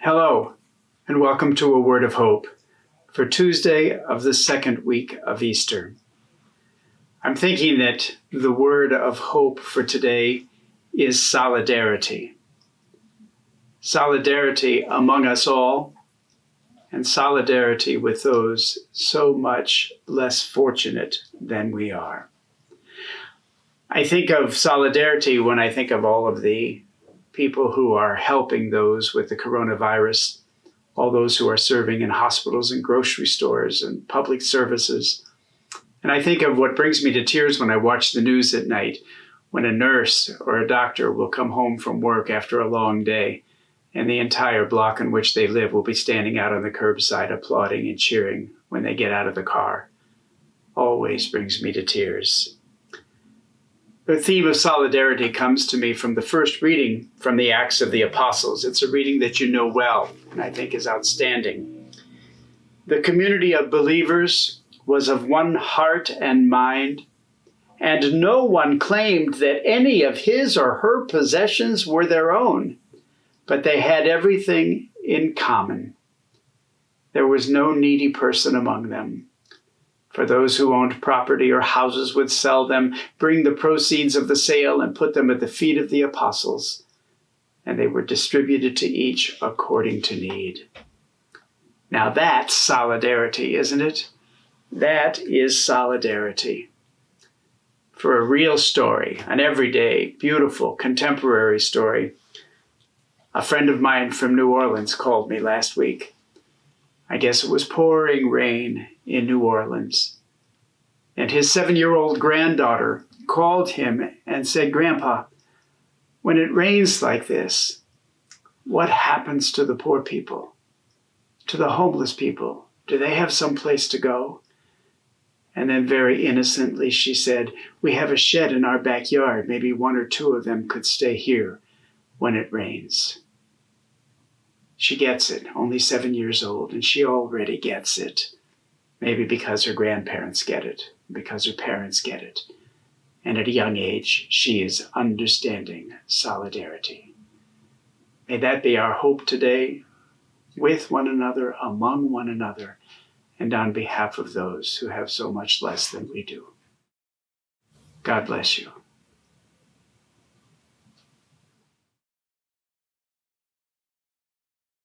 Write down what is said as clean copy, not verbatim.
Hello, and welcome to A Word of Hope for Tuesday of the second week of Easter. I'm thinking that the word of hope for today is solidarity. Solidarity among us all, and solidarity with those so much less fortunate than we are. I think of solidarity when I think of all of the people who are helping those with the coronavirus, all those who are serving in hospitals and grocery stores and public services. And I think of what brings me to tears when I watch the news at night, when a nurse or a doctor will come home from work after a long day, and the entire block in which they live will be standing out on the curbside applauding and cheering when they get out of the car. Always brings me to tears. The theme of solidarity comes to me from the first reading from the Acts of the Apostles. It's a reading that you know well, and I think is outstanding. The community of believers was of one heart and mind, and no one claimed that any of his or her possessions were their own, but they had everything in common. There was no needy person among them. For those who owned property or houses would sell them, bring the proceeds of the sale and put them at the feet of the apostles, and they were distributed to each according to need. Now that's solidarity, isn't it? That is solidarity. For a real story, an everyday, beautiful, contemporary story, a friend of mine from New Orleans called me last week. I guess it was pouring rain in New Orleans. And his 7-year-old granddaughter called him and said, "Grandpa, when it rains like this, what happens to the poor people, to the homeless people? Do they have some place to go?" And then very innocently she said, "We have a shed in our backyard. Maybe one or two of them could stay here when it rains." She gets it, only 7 years old, and she already gets it. Maybe because her grandparents get it, because her parents get it. And at a young age, she is understanding solidarity. May that be our hope today, with one another, among one another, and on behalf of those who have so much less than we do. God bless you.